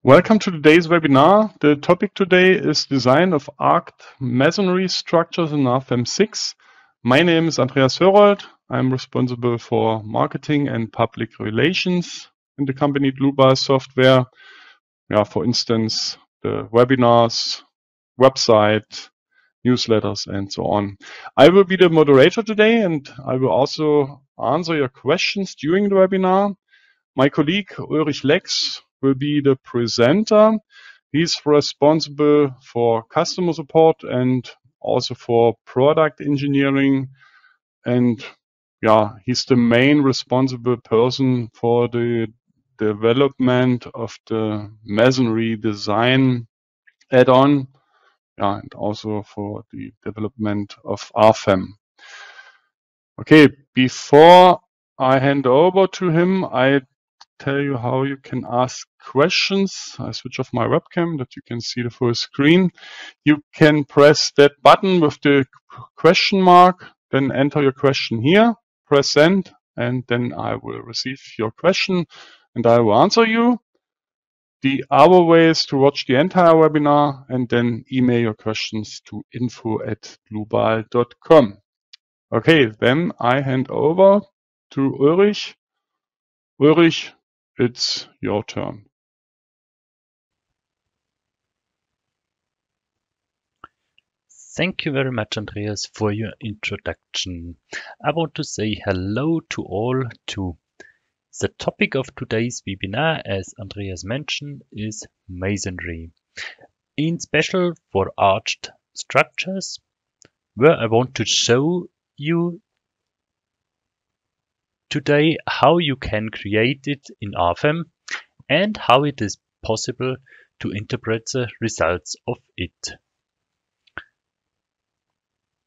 Welcome to today's webinar. The topic today is design of arched masonry structures in RFEM 6. My name is Andreas Hörold. I'm responsible for marketing and public relations in the company Dlubal Software. For instance, the webinars, website, newsletters, and so on. I will be the moderator today, and I will also answer your questions during the webinar. My colleague Ulrich Lex will be the presenter. He's responsible for customer support and also for product engineering. And he's the main responsible person for the development of the masonry design add-on, and also for the development of RFEM. Okay, before I hand over to him, I tell you how you can ask questions. I switch off my webcam that you can see the full screen. You can press that button with the question mark, then enter your question here, press send, and then I will receive your question and I will answer you. The other way is to watch the entire webinar and then email your questions to info@dlubal.com. Okay, then I hand over to Ulrich. Ulrich, it's your turn. Thank you very much, Andreas, for your introduction. I want to say hello to all too. The topic of today's webinar, as Andreas mentioned, is masonry, in special for arched structures, where I want to show you today how you can create it in RFEM and how it is possible to interpret the results of it.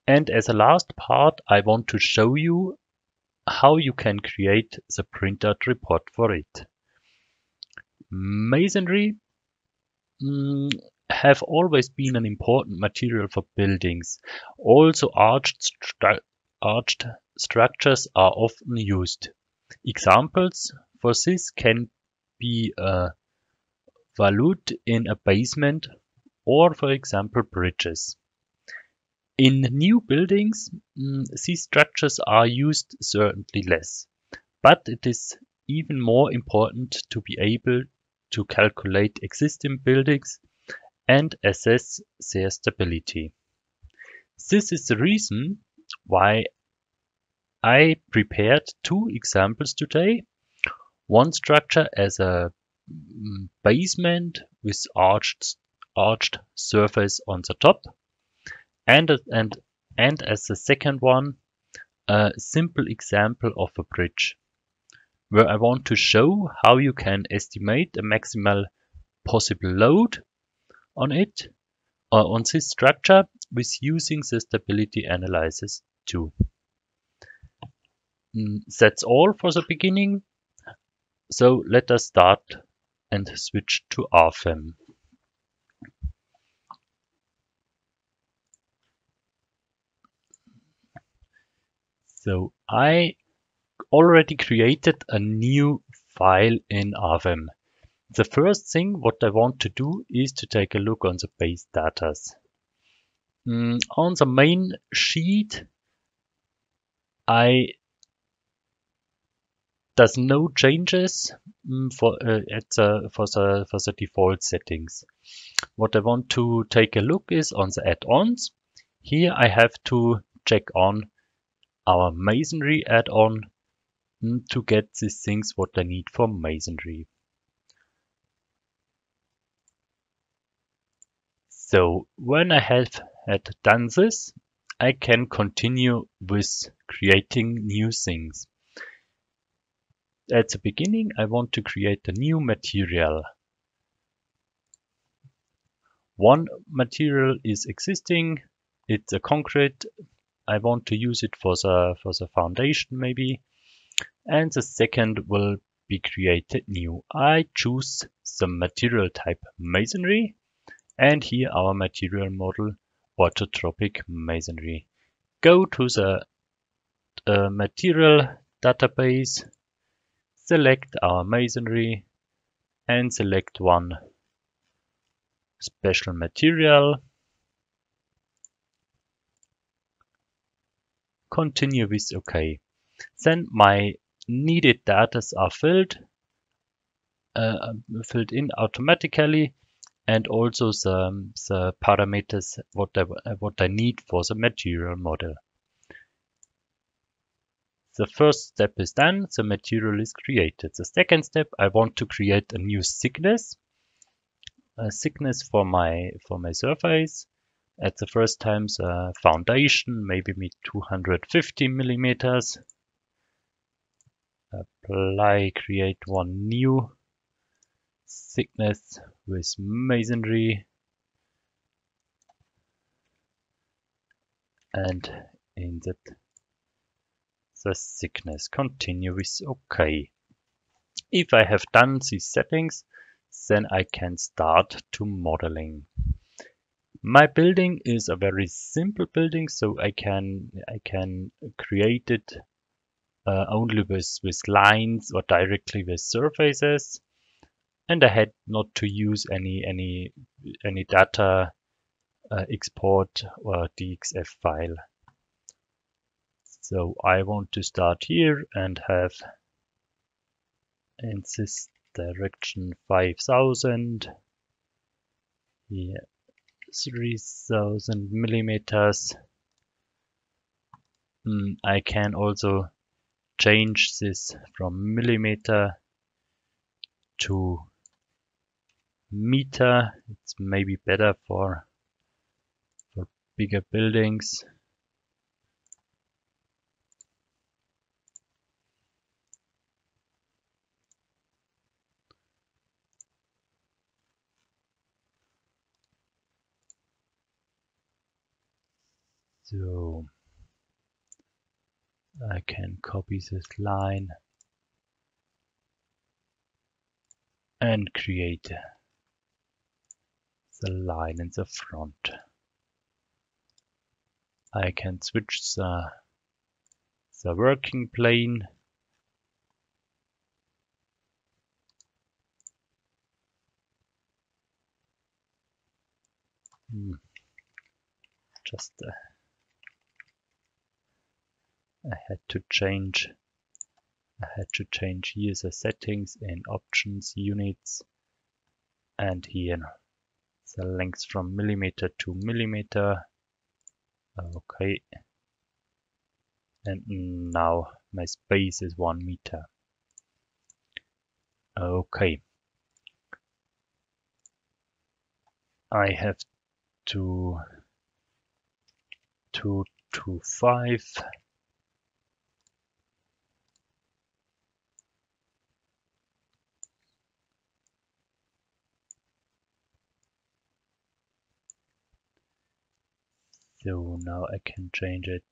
And as a last part, I want to show you how you can create the printout report for it. Masonry have always been an important material for buildings. Also, arched structures are often used. Examples for this can be a volute in a basement or, for example, bridges. In new buildings, these structures are used certainly less, but it is even more important to be able to calculate existing buildings and assess their stability. This is the reason why I prepared two examples today. One structure as a basement with arched surface on the top, and as the second one, a simple example of a bridge, where I want to show how you can estimate a maximal possible load on it, or on this structure, with using the stability analysis too. That's all for the beginning. So let us start and switch to RFEM. So I already created a new file in RFEM. The first thing what I want to do is to take a look on the base data. On the main sheet, there's no changes for the default settings. What I want to take a look is on the add-ons. Here I have to check on our masonry add-on to get these things what I need for masonry. So when I have had done this, I can continue with creating new things. At the beginning, I want to create a new material. One material is existing. It's a concrete. I want to use it for the foundation maybe. And the second will be created new. I choose the material type masonry. And here our material model, orthotropic masonry. Go to the material database, select our masonry and select one special material. Continue with OK. Then my needed data are filled in automatically, and also the parameters what I need for the material model. The first step is done, the material is created. The second step, I want to create a new thickness, for my surface. At the first time, the foundation, maybe 250 millimeters. Apply, create one new thickness with masonry, and in that the thickness. Continue with OK. If I have done these settings, then I can start to modeling. My building is a very simple building, so I can create it only with lines or directly with surfaces, and I had not to use any data export or DXF file. So I want to start here and have in this direction 5000, here 3000 millimeters. I can also change this from millimeter to meter. It's maybe better for bigger buildings. So I can copy this line and create the line in the front. I can switch the working plane. Just I had to change here the settings in options, units, and here the length from millimeter to millimeter. Okay, and now my space is 1 meter. Okay, I have 225. So now I can change it.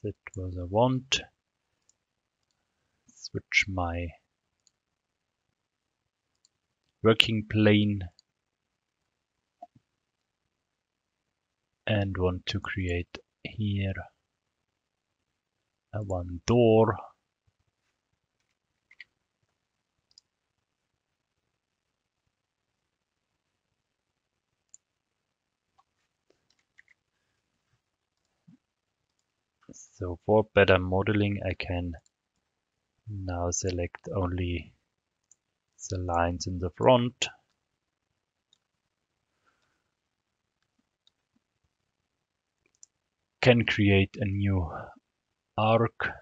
That was I want. Switch my working plane and want to create here one door. So for better modeling, I can now select only the lines in the front. Can create a new arc.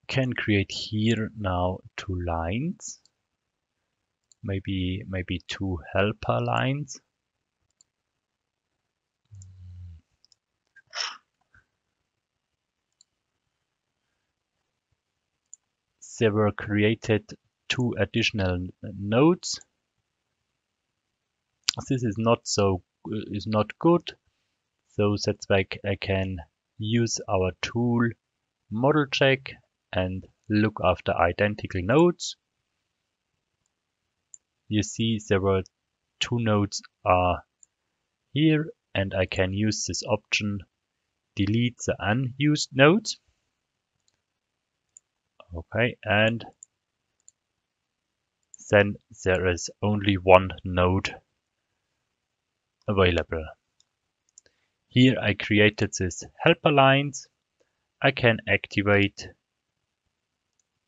Can create here now 2 lines, maybe 2 helper lines. There were created 2 additional nodes. This is not good, so that's why I can use our tool model check and look after identical nodes. You see there were 2 nodes are here, and I can use this option, delete the unused nodes. Okay, and then there is only 1 node available. Here I created this helper lines. I can activate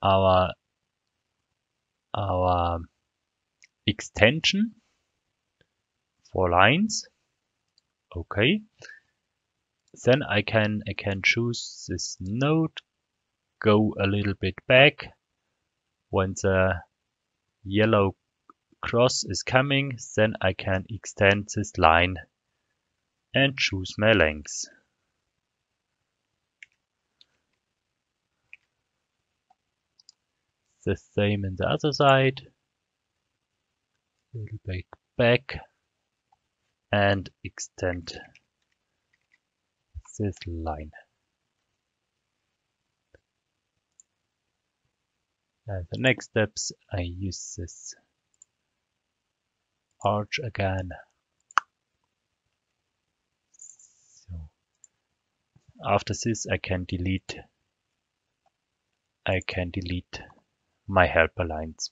our extension for lines. Okay. Then I can choose this node, go a little bit back. When the yellow cross is coming, then I can extend this line and choose my length. The same in the other side. A little bit back and extend this line. And the next steps, I use this arch again. So after this, I can delete my helper lines.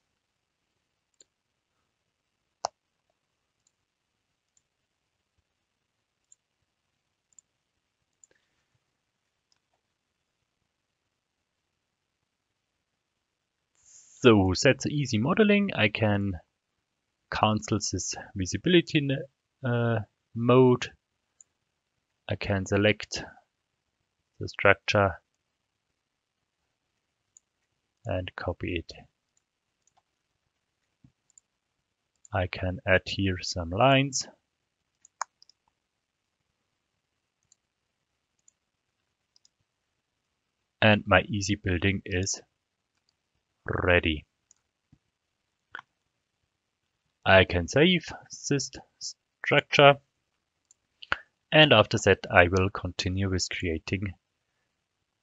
So that's easy modeling. I can cancel this visibility mode. I can select the structure and copy it. I can add here some lines. And my easy building is ready. I can save this structure, and after that I will continue with creating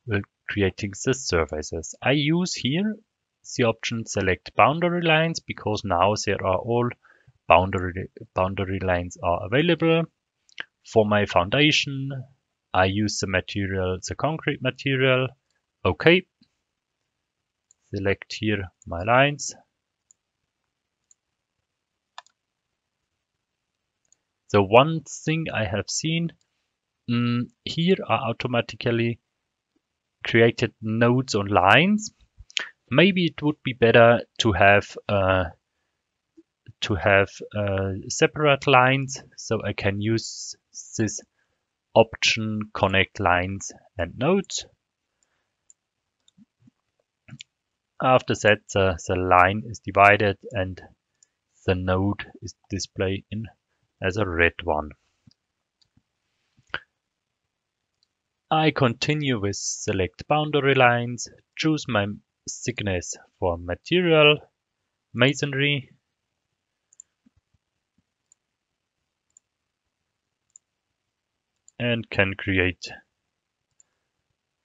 the surfaces. I use here the option select boundary lines because now there are all boundary lines are available. For my foundation, I use the material, the concrete material. Okay. Select here my lines. So one thing I have seen, here are automatically created nodes on lines. Maybe it would be better to have separate lines, so I can use this option connect lines and nodes. After that, the line is divided and the node is displayed in as a red one. I continue with select boundary lines, choose my thickness for material, masonry, and can create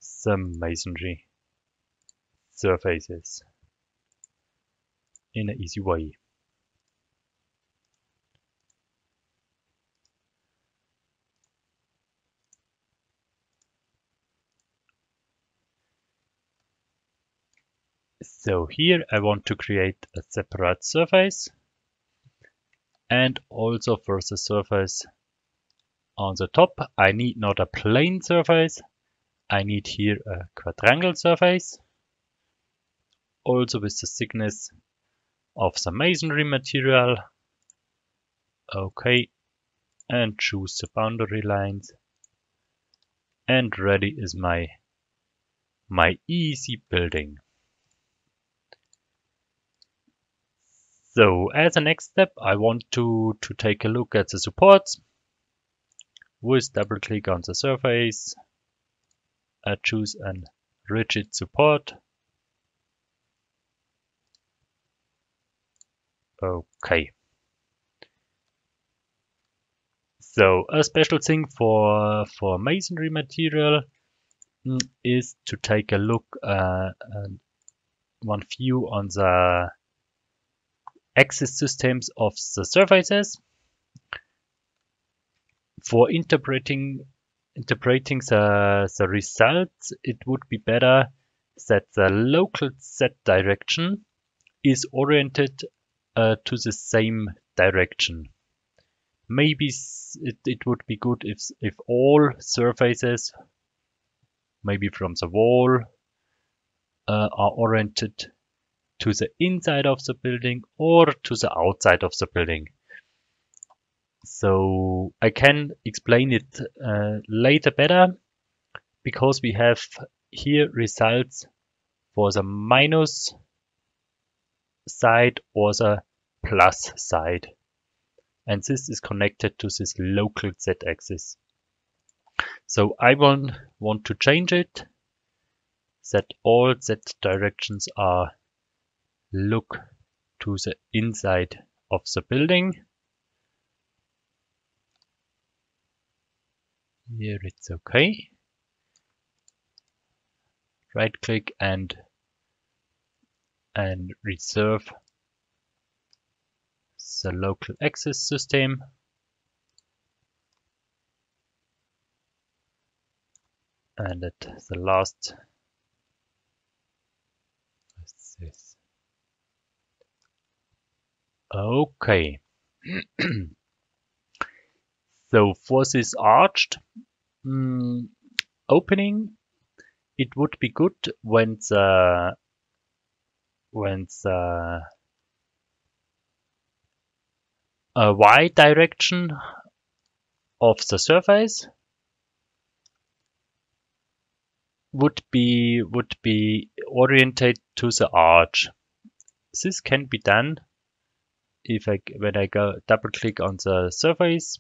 some masonry surfaces in an easy way. So here I want to create a separate surface, and also for the surface on the top I need not a plane surface, I need here a quadrangle surface, also with the thickness of the masonry material. Okay, and choose the boundary lines, and ready is my easy building. So as a next step, I want to take a look at the supports. With double click on the surface, I choose a rigid support. Okay. So a special thing for masonry material, is to take a look, one view on the axis systems of the surfaces. For interpreting the results, it would be better that the local Z direction is oriented to the same direction. Maybe it would be good if all surfaces, maybe from the wall, are oriented to the inside of the building or to the outside of the building. So I can explain it later better, because we have here results for the minus side or the plus side. And this is connected to this local Z-axis. So I want to change it, that all Z directions are look to the inside of the building. Here it's okay. Right click and reserve the local axis system. And at the last, what's this? Okay. So for this arched opening, it would be good when the y direction of the surface would be oriented to the arch. This can be done when I go double click on the surface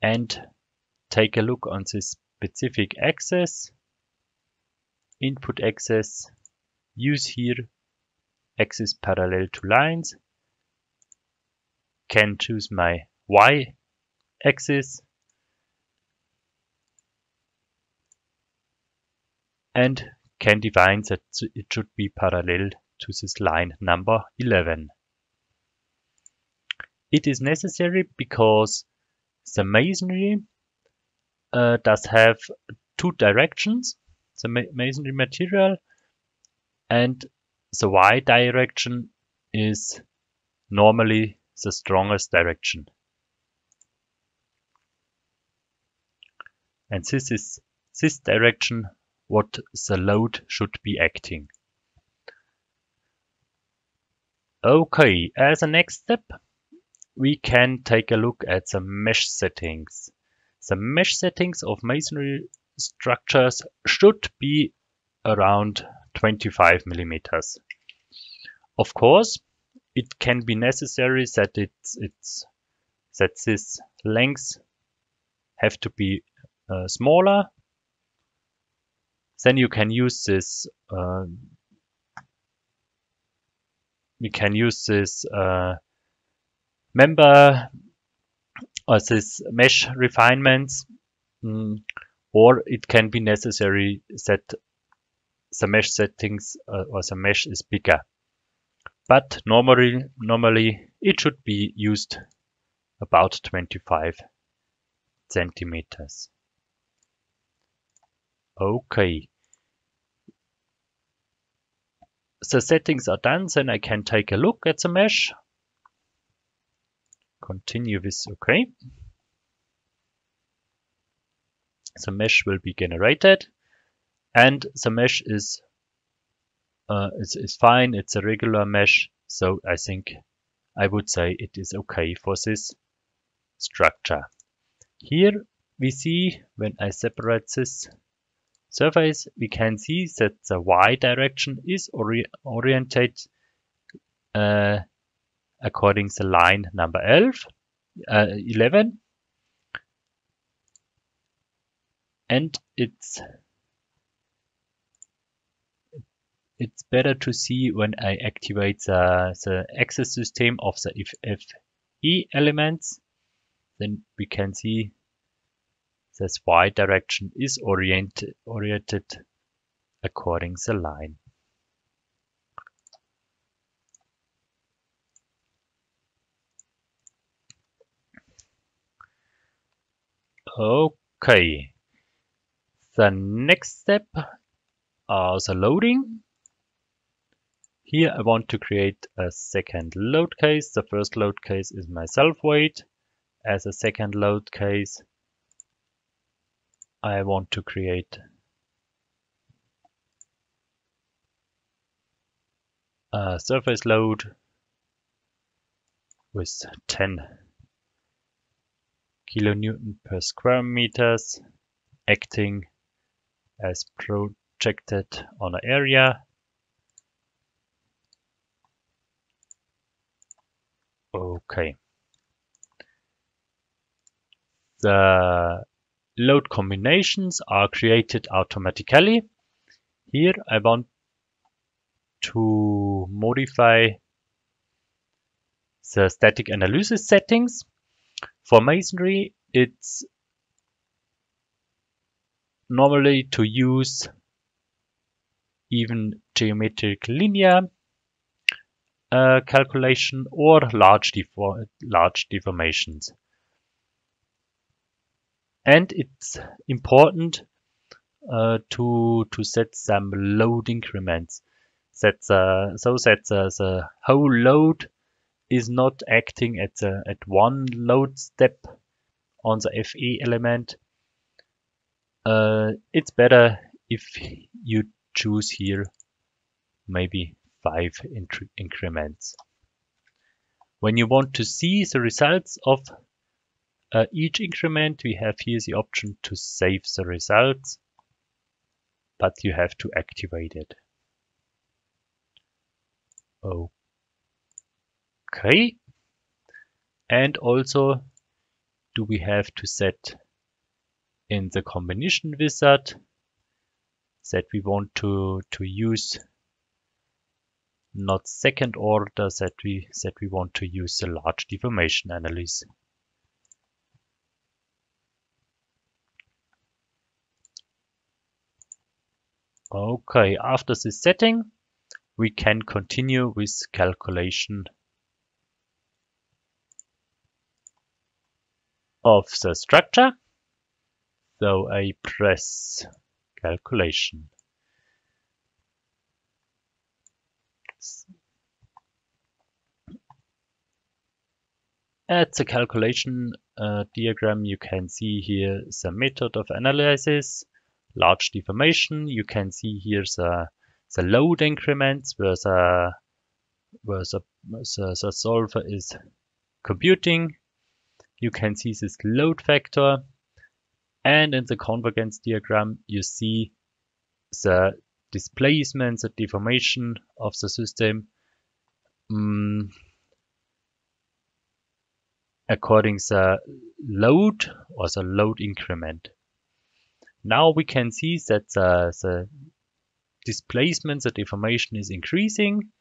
and take a look on this specific axis, input axis, use here axis parallel to lines, can choose my y axis and can define that it should be parallel to this line number 11. It is necessary because the masonry does have two directions, the masonry material, and the y direction is normally the strongest direction. And this is this direction what the load should be acting. Okay, as a next step, we can take a look at the mesh settings. The mesh settings of masonry structures should be around 25 millimeters. Of course, it can be necessary that that this length have to be smaller. Then you can use this. We can use this member or this mesh refinements, or it can be necessary that the mesh settings or the mesh is bigger. But normally it should be used about 25 centimeters. Okay. The settings are done, then I can take a look at the mesh. Continue with OK. The mesh will be generated, and the mesh is fine. It's a regular mesh, so I think I would say it is okay for this structure. Here we see, when I separate this surface, we can see that the y direction is oriented according to line number 11, and it's better to see when I activate the axis system of the FE elements. Then we can see this y direction is oriented according the line. Okay, the next step are the loading. Here I want to create a second load case. The first load case is my self-weight. As a second load case, I want to create a surface load with 10 kilonewton per square meters acting as projected on an area. Okay. The load combinations are created automatically. Here I want to modify the static analysis settings. For masonry, it's normally to use even geometric linear calculation or large deformations. And it's important to set some load increments, so that the whole load is not acting at one load step on the FE element. It's better if you choose here maybe 5 increments. When you want to see the results of each increment, we have here the option to save the results, but you have to activate it. Okay. And also, do we have to set in the combination wizard that we want to use not second order, that we want to use the large deformation analysis. Okay, after this setting, we can continue with calculation of the structure. So I press calculation. At the calculation diagram, you can see here the method of analysis, large deformation. You can see here the load increments where the solver is computing. You can see this load factor, and in the convergence diagram you see the displacement, the deformation of the system according the load or the load increment. Now we can see that the displacement, the deformation is increasing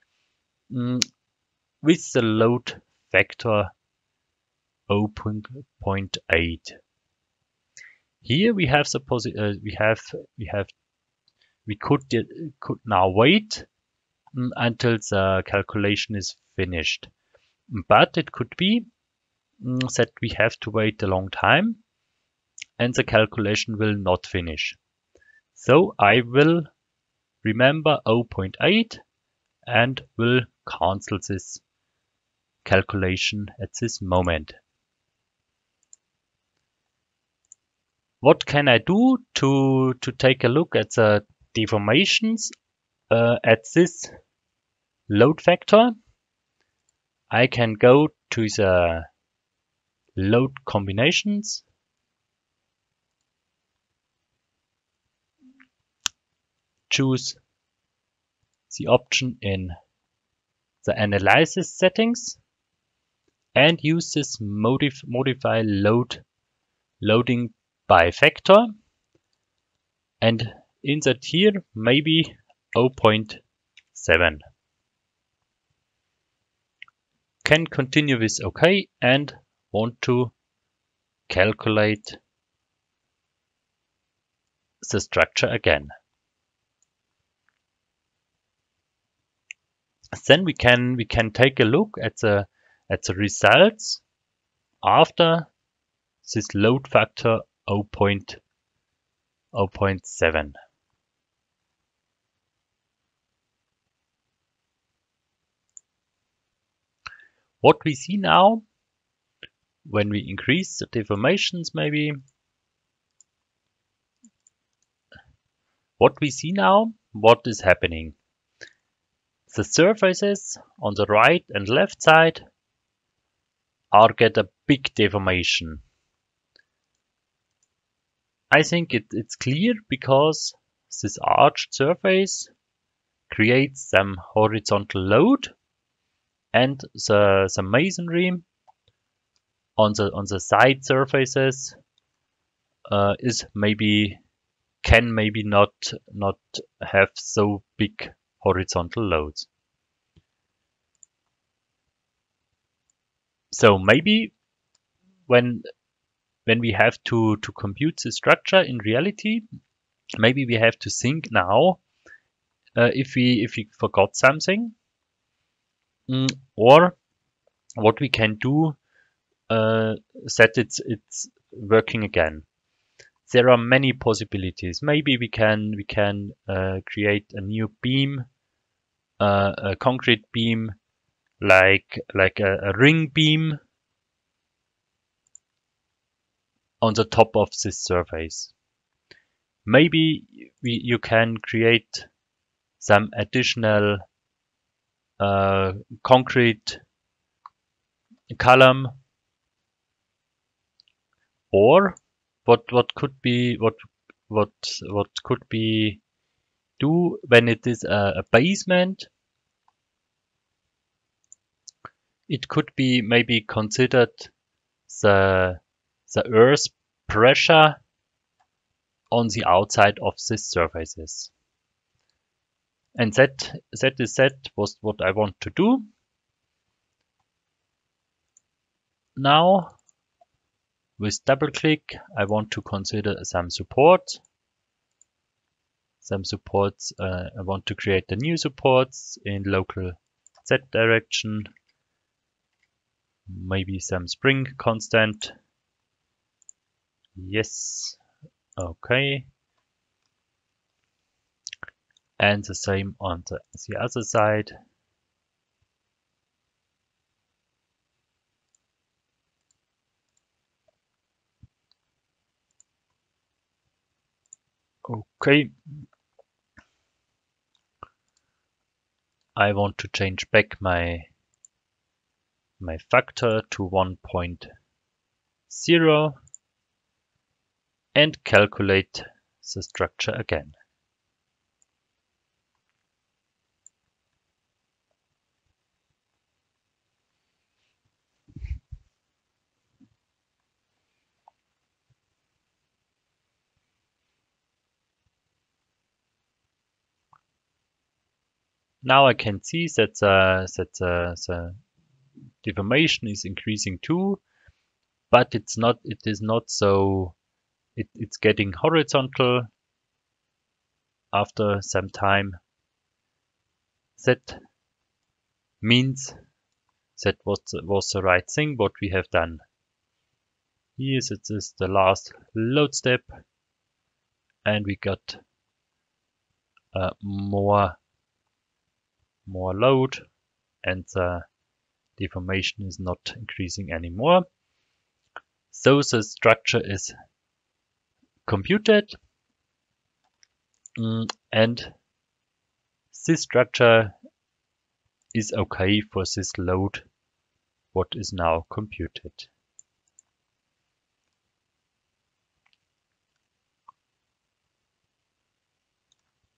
with the load factor 0.8. Here we have we could now wait until the calculation is finished, but it could be that we have to wait a long time and the calculation will not finish. So I will remember 0.8 and will cancel this calculation at this moment. What can I do to take a look at the deformations at this load factor? I can go to the load combinations, choose the option in the analysis settings and use this modify loading by factor, and insert here maybe 0.7. Can continue with OK and want to calculate the structure again. Then we can take a look at the results after this load factor 0.7. What we see now, when we increase the deformations, maybe, what we see now, what is happening? The surfaces on the right and left side get a big deformation. I think it's clear because this arched surface creates some horizontal load, and the masonry on the side surfaces can maybe not have so big horizontal loads. So maybe when we have to compute the structure in reality, maybe we have to think now if we forgot something, or what we can do that it's working again. There are many possibilities. Maybe we can create a new beam, a concrete beam, like a ring beam on the top of this surface. Maybe you can create some additional concrete column, or what could be do when it is a basement. It could be maybe considered the earth pressure on the outside of these surfaces. And that was what I want to do. Now, with double click, I want to consider some support. I want to create the new supports in local Z direction. Maybe some spring constant. Yes. Okay. And the same on the other side. Okay. I want to change back my factor to 1.0 and calculate the structure again. Now I can see that the deformation is increasing too, but it's getting horizontal after some time. That means that was the right thing what we have done. Here it is the last load step, and we got more load, and the deformation is not increasing anymore. So the structure is computed, and this structure is okay for this load what is now computed.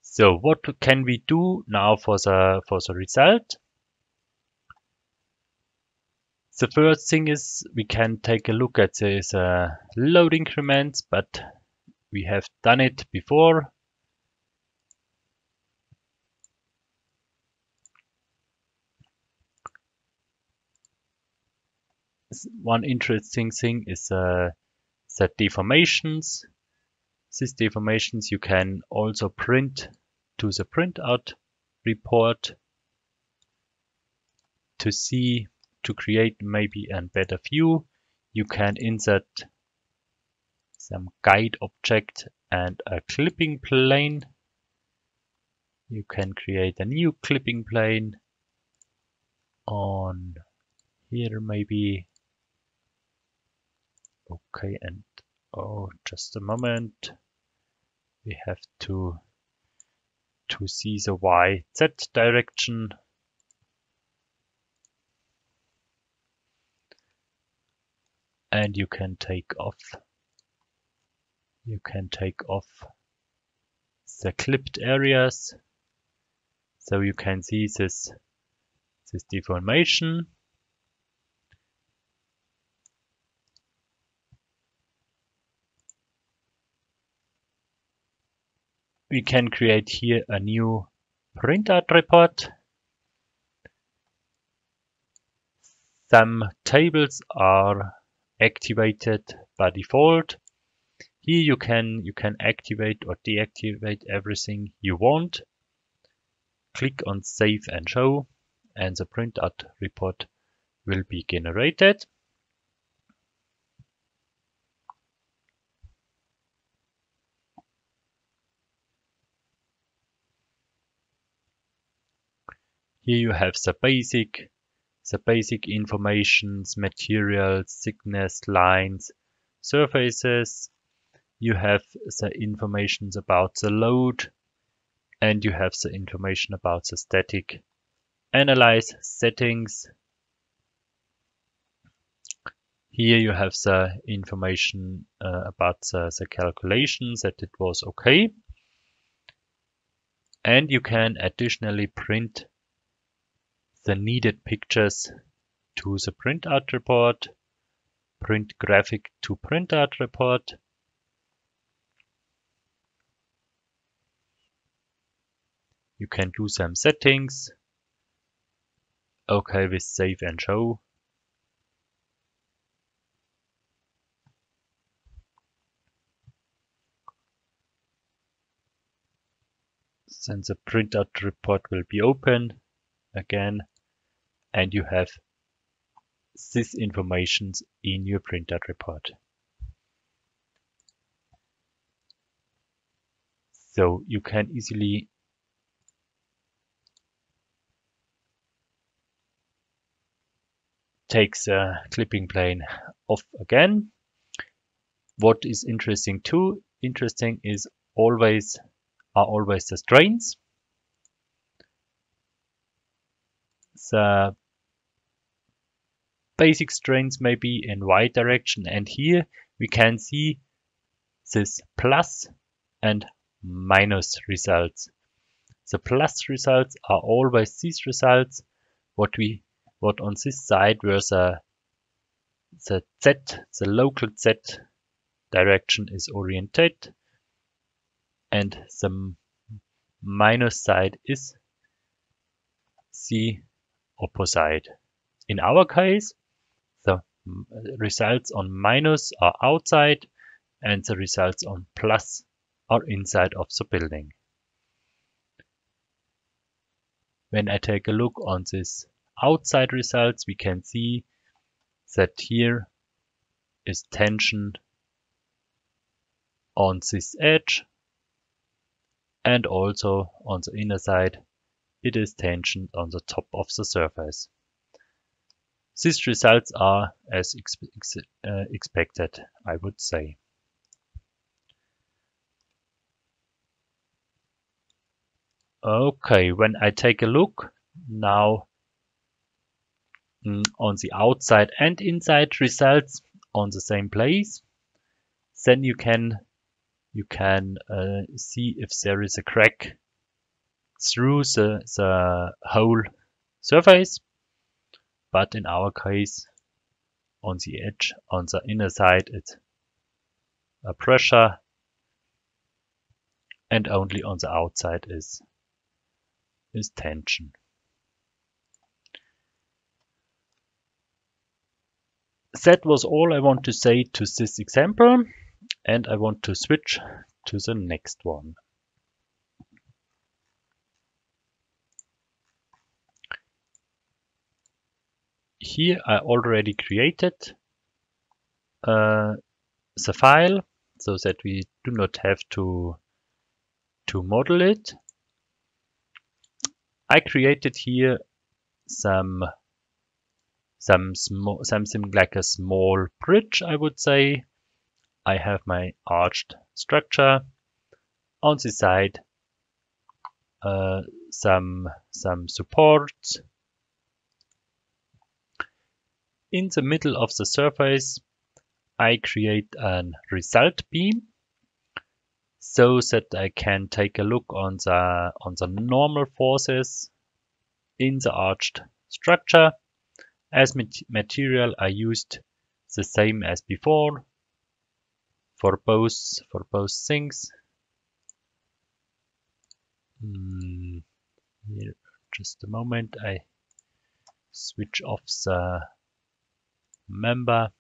So what can we do now for the result? The first thing is we can take a look at these load increments, but we have done it before. One interesting thing is that deformations. These deformations you can also print to the printout report to create maybe a better view. You can insert some guide object and a clipping plane. You can create a new clipping plane on here maybe. Okay, and just a moment. We have to see the YZ direction. And you can take off the clipped areas, so you can see this deformation. We can create here a new printout report. Some tables are activated by default. Here you can activate or deactivate everything you want. Click on Save and Show, and the printout report will be generated. Here you have the basic informations, materials, thickness, lines, surfaces. You have the information about the load, and you have the information about the static analyze settings. Here you have the information about the calculations, that it was okay. And you can additionally print the needed pictures to the printout report, print graphic to printout report. You can do some settings. Okay, with Save and Show. Then the printout report will be open again, and you have this information in your printout report. So you can easily take the clipping plane off again. What is interesting is always the strains. The basic strains may be in Y direction, and here we can see this plus and minus results. The plus results are always these results. What on this side where the local Z direction is oriented, and the minus side is the opposite. In our case, the results on minus are outside, and the results on plus are inside of the building. When I take a look on this outside results, we can see that here is tension on this edge, and also on the inner side it is tension on the top of the surface. These results are as expected, I would say. Okay, when I take a look now on the outside and inside results on the same place, then you can see if there is a crack through the whole surface. But in our case, on the edge, on the inner side, it's a pressure, and only on the outside is tension. That was all I want to say to this example, and I want to switch to the next one. Here I already created the file so that we do not have to model it. I created here something like a small bridge, I would say. I have my arched structure on the side, some supports. In the middle of the surface, I create a result beam so that I can take a look on the normal forces in the arched structure. As material, I used the same as before for both things. Here, just a moment, I switch off the member.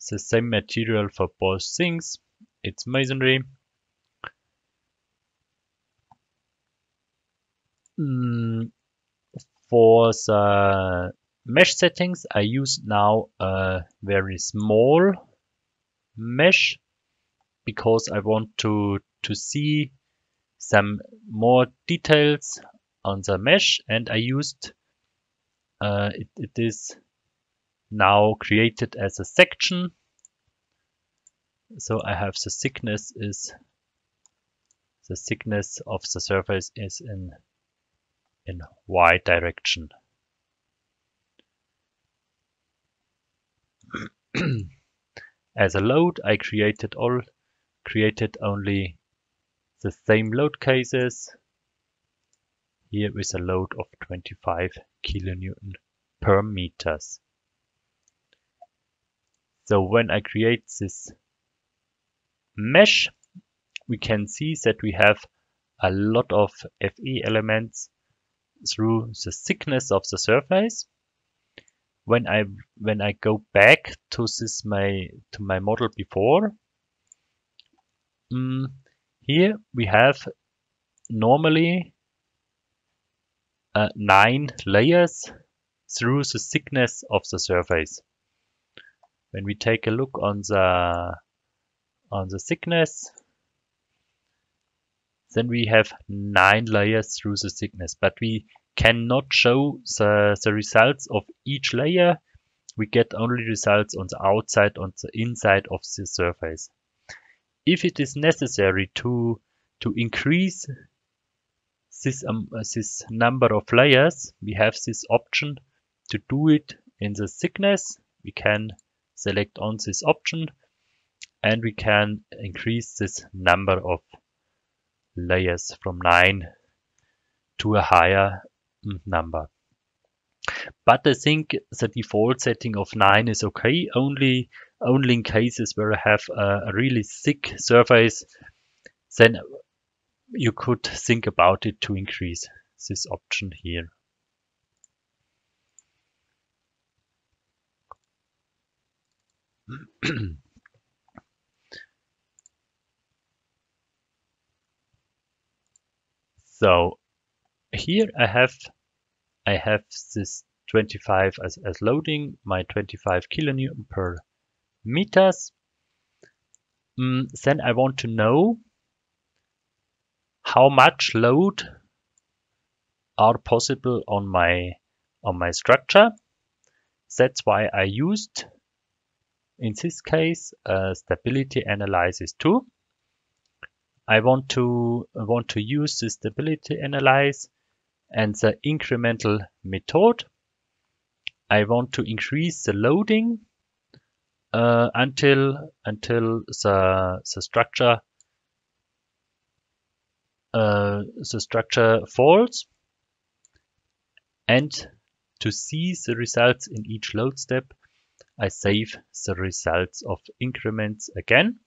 The same material for both things. It's masonry. For the mesh settings, I use now a very small mesh because I want to see some more details on the mesh, and I used it is now created as a section. So I have the thickness of the surface is in y direction. As a load, I created only the same load cases. Here with a load of 25 kilonewton per meters. So when I create this mesh, we can see that we have a lot of FE elements through the thickness of the surface. When I go back to my model before, here we have normally 9 layers through the thickness of the surface. When we take a look on the thickness, then we have 9 layers through the thickness, but we cannot show the results of each layer. We get only results on the outside, on the inside of the surface. If it is necessary to increase this number of layers, we have this option to do it in the thickness. We can select on this option and we can increase this number of layers from 9 to a higher number. But I think the default setting of 9 is okay, only in cases where I have a really thick surface, then you could think about it to increase this option here. So here I have this 25 as loading, my 25 kilonewton per meters. Then I want to know how much load are possible on my structure. That's why I used, in this case, a stability analysis tool. I want to use the stability analysis and the incremental method. I want to increase the loading until the structure falls, and to see the results in each load step, I save the results of increments again.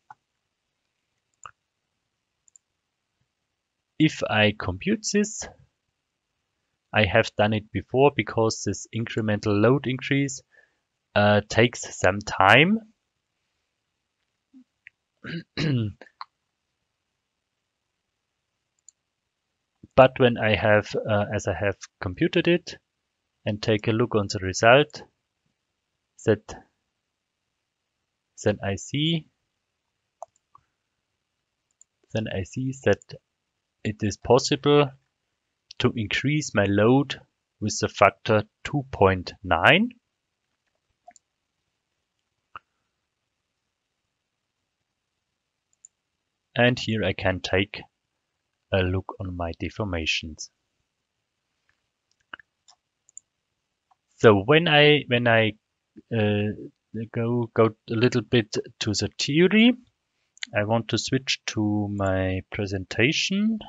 If I compute this, I have done it before because this incremental load increase takes some time. But when I have, as I have computed it, and take a look on the result, then I see that it is possible to increase my load with the factor 2.9. And here I can take a look on my deformations. So when I go a little bit to the theory, I want to switch to my presentation.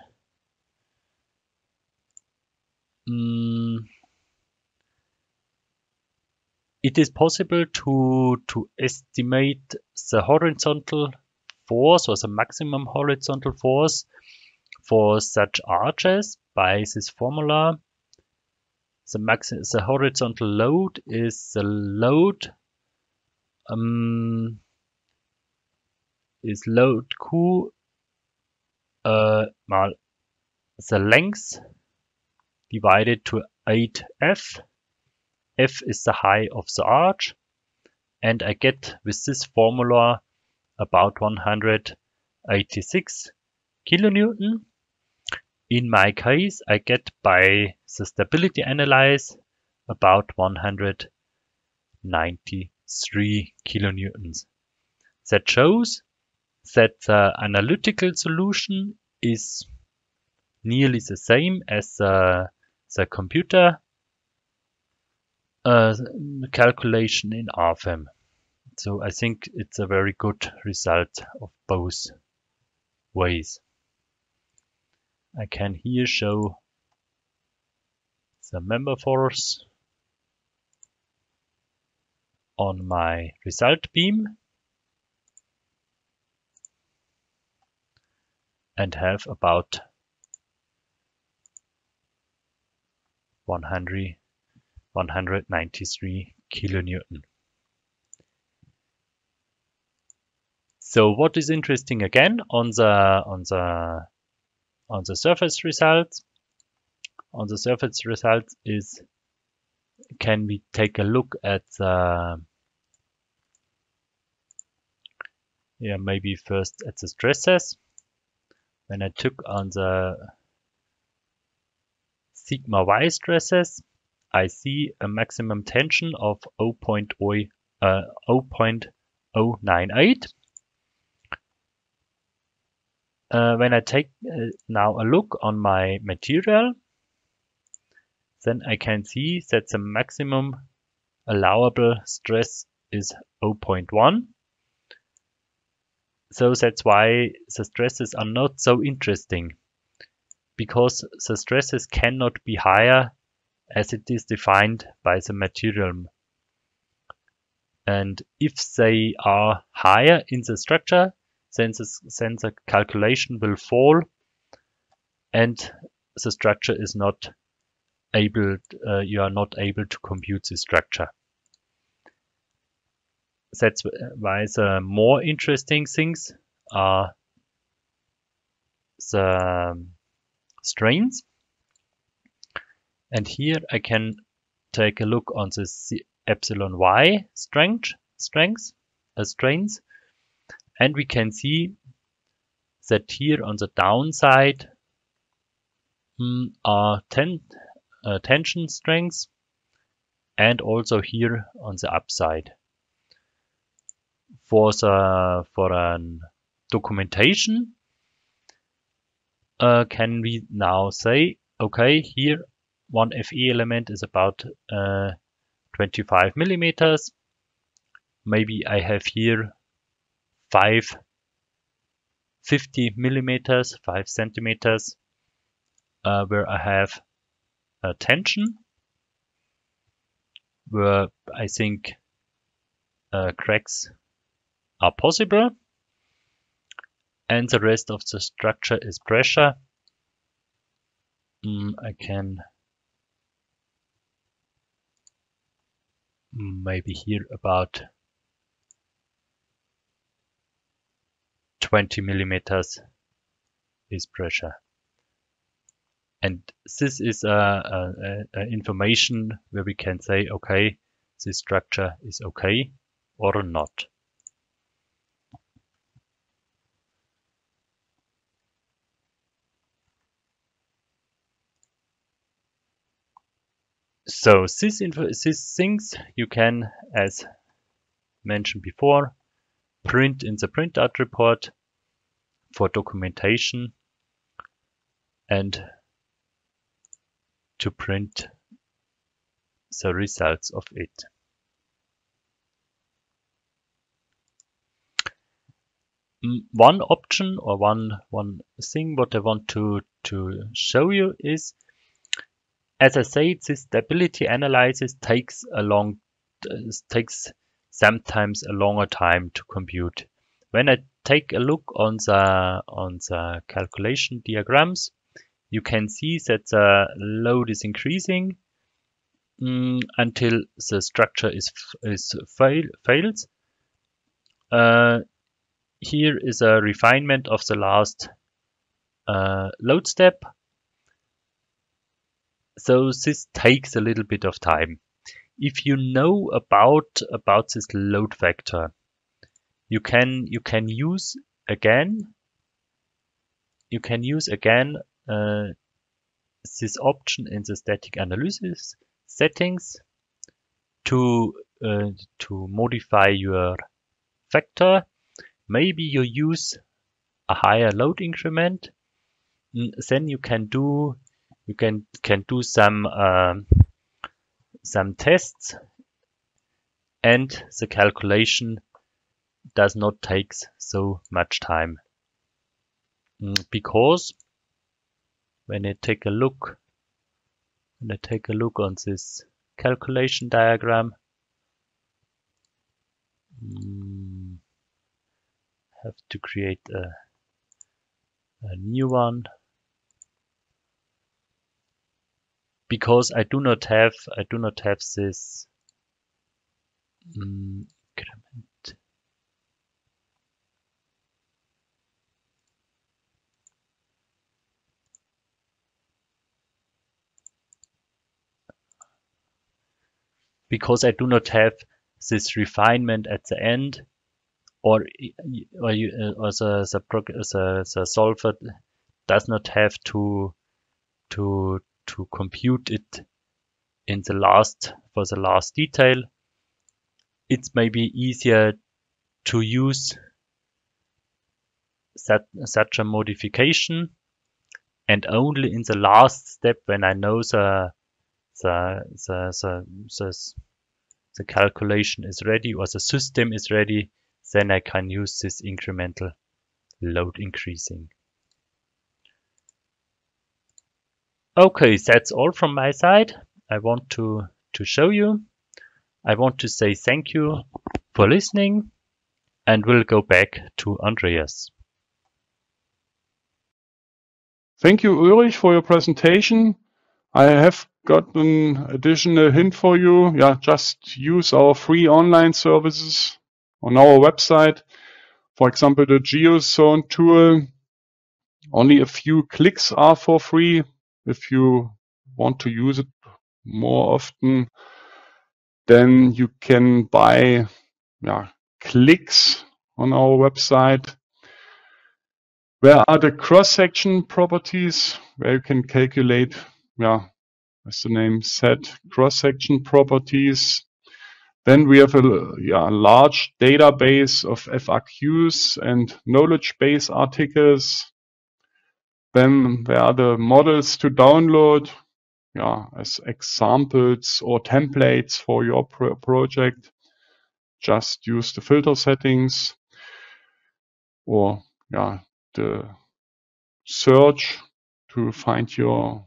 It is possible to estimate the horizontal force or the maximum horizontal force for such arches by this formula. The horizontal load is the load Q mal the length divided to 8f. F is the height of the arch, and I get with this formula about 186 kilonewton. In my case, I get by the stability analysis about 193 kilonewtons. That shows that the analytical solution is nearly the same as the computer calculation in RFEM. So I think it's a very good result of both ways. I can here show the member force on my result beam and have about 193 kilonewton. So what is interesting again on the surface results? On the surface results is, can we take a look at maybe first at the stresses. When I took on the sigma y stresses, I see a maximum tension of 0.098. When I take now a look on my material, then I can see that the maximum allowable stress is 0.1. So that's why the stresses are not so interesting, because the stresses cannot be higher as it is defined by the material. And if they are higher in the structure, then the calculation will fall and the structure is not able, you are not able to compute the structure. That's why the more interesting things are the strains. And here I can take a look on the epsilon y strains, and we can see that here on the downside are tension strengths, and also here on the upside. For an documentation, can we now say, okay, here one FE element is about 25 millimeters. Maybe I have here 50 millimeters, 5 centimeters, where I have a tension, where I think cracks are possible, and the rest of the structure is pressure. I can maybe here about 20 millimeters is pressure. And this is a information where we can say, okay, this structure is okay or not. So these things you can, as mentioned before, print in the printout report for documentation and to print the results of it. One option or one thing what I want to show you is, as I said, this stability analysis takes sometimes a longer time to compute. When I take a look on the calculation diagrams, you can see that the load is increasing until the structure fails. Here is a refinement of the last load step. So this takes a little bit of time. If you know about this load factor, you can use again this option in the static analysis settings to modify your factor. Maybe you use a higher load increment. Then you can do some tests, and the calculation does not take so much time. Because when I take a look on this calculation diagram, have to create a new one, because I do not have this increment. Because I do not have this refinement at the end, or the solver does not have to compute it in the last detail. It's maybe easier to use such a modification, and only in the last step, when I know the calculation is ready or the system is ready, then I can use this incremental load increasing. Okay, that's all from my side. I want to show you. I want to say thank you for listening, and we'll go back to Andreas. Thank you, Ulrich, for your presentation. I have got an additional hint for you. Yeah, just use our free online services on our website. For example, the GeoZone tool. Only a few clicks are for free. If you want to use it more often, then you can buy clicks on our website. Where are the cross-section properties, where you can calculate, as the name said, cross-section properties. Then we have a large database of FAQs and knowledge base articles. Then there are the models to download, as examples or templates for your project. Just use the filter settings or the search to find your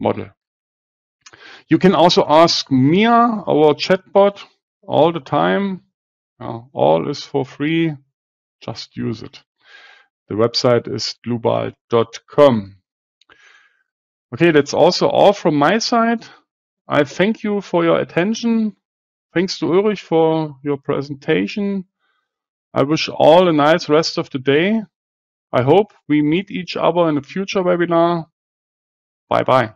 model. You can also ask Mia, our chatbot, all the time. All is for free. Just use it. The website is dlubal.com. Okay, that's also all from my side. I thank you for your attention. Thanks to Ulrich for your presentation. I wish all a nice rest of the day. I hope we meet each other in a future webinar. Bye bye.